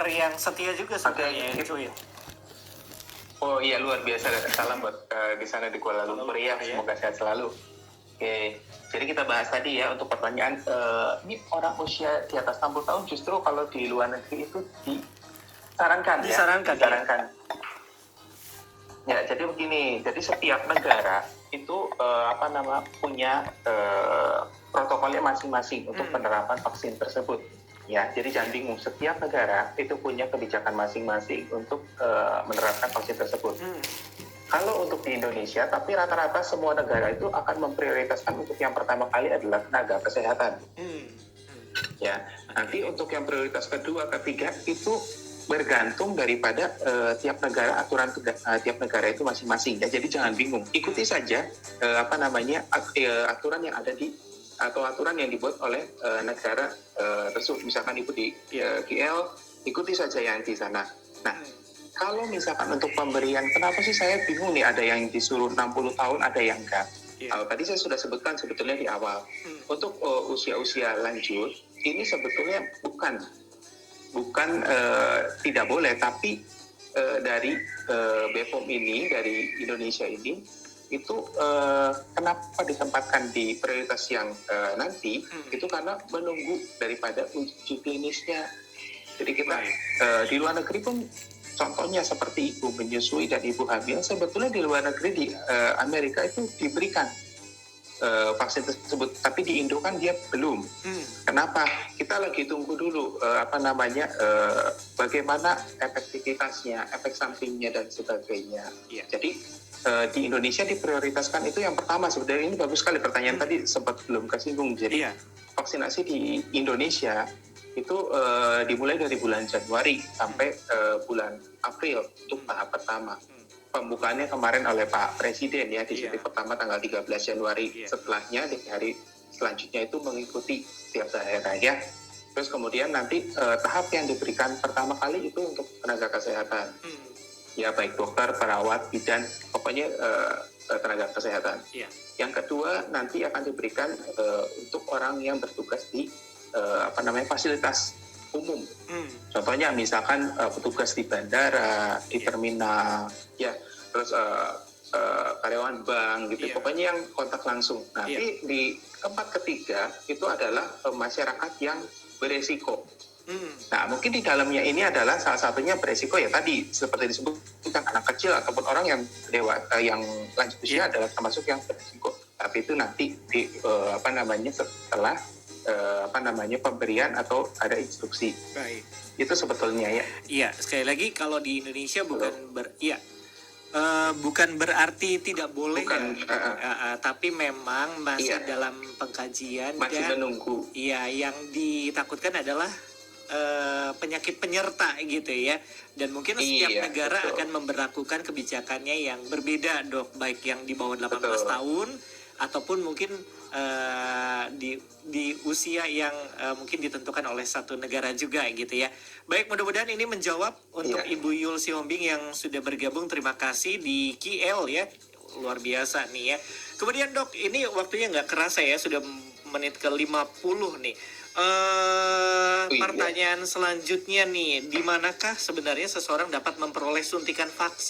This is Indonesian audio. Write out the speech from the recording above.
yang setia juga sebenarnya, Cuy. Oh iya, luar biasa. Salam buat di sana di Kuala Lumpur ya. Semoga sehat selalu. Oke, jadi kita bahas tadi ya untuk pertanyaan, ini orang usia di atas 60 tahun justru kalau di luar negeri itu disarankan. Ya. Ya, jadi begini, jadi setiap negara itu punya protokolnya masing-masing untuk penerapan vaksin tersebut. Ya, jadi jangan bingung, setiap negara itu punya kebijakan masing-masing untuk menerapkan vaksin tersebut. Kalau untuk di Indonesia, tapi rata-rata semua negara itu akan memprioritaskan untuk yang pertama kali adalah tenaga kesehatan. Ya, nanti untuk yang prioritas kedua, ketiga itu bergantung daripada tiap negara, aturan tiap negara itu masing-masing. Ya, jadi jangan bingung, ikuti saja aturan yang ada atau aturan yang dibuat oleh negara tersebut. Misalkan ibu di KL, ikuti saja yang di sana. Nah, kalau misalkan untuk pemberian, kenapa sih saya bingung nih, ada yang disuruh 60 tahun, ada yang enggak. Tadi saya sudah sebutkan sebetulnya di awal. Untuk usia-usia lanjut, ini sebetulnya bukan tidak boleh, tapi dari BPOM ini, dari Indonesia ini, itu kenapa ditempatkan di prioritas yang nanti, itu karena menunggu daripada uji klinisnya. Jadi kita di luar negeri pun, contohnya seperti ibu menyusui dan ibu hamil, sebetulnya di luar negeri, di Amerika itu diberikan vaksin tersebut, tapi di Indo kan dia belum. Kenapa? Kita lagi tunggu dulu bagaimana efektivitasnya, efek sampingnya dan sebagainya. Jadi di Indonesia diprioritaskan itu yang pertama. Sebenarnya ini bagus sekali pertanyaan tadi, sempat belum kesinggung. Jadi vaksinasi di Indonesia itu dimulai dari bulan Januari sampai bulan April untuk tahap pertama. Pembukaannya kemarin oleh Pak Presiden ya, di titik pertama tanggal 13 Januari. Setelahnya di hari selanjutnya itu mengikuti tiap daerah ya. Terus kemudian nanti tahap yang diberikan pertama kali itu untuk tenaga kesehatan. Ya, baik dokter, perawat, bidan, pokoknya tenaga kesehatan. Yang kedua nanti akan diberikan untuk orang yang bertugas di fasilitas umum. Contohnya misalkan petugas di bandara, di terminal, ya, terus karyawan bank gitu. Pokoknya yang kontak langsung. Nanti di tempat ketiga itu adalah masyarakat yang beresiko. Nah, mungkin di dalamnya ini adalah salah satunya beresiko ya tadi seperti disebutkan, anak kecil ataupun orang yang dewasa yang lanjut usia adalah termasuk yang beresiko. Tapi itu nanti setelah pemberian atau ada instruksi. Baik. Itu sebetulnya ya. Iya, sekali lagi kalau di Indonesia bukan berarti tidak boleh, tapi memang masih dalam pengkajian, masih dan menunggu. Iya, yang ditakutkan adalah penyakit penyerta gitu ya, dan mungkin setiap negara akan memberlakukan kebijakannya yang berbeda, Dok, baik yang di bawah 18 tahun ataupun mungkin di usia yang mungkin ditentukan oleh satu negara juga gitu ya. Baik, mudah-mudahan ini menjawab untuk Ibu Yul Siombing yang sudah bergabung. Terima kasih di KL ya, luar biasa nih ya. Kemudian Dok, ini waktunya nggak kerasa ya, sudah menit ke 50 nih. Pertanyaan selanjutnya nih, di manakah sebenarnya seseorang dapat memperoleh suntikan vaksin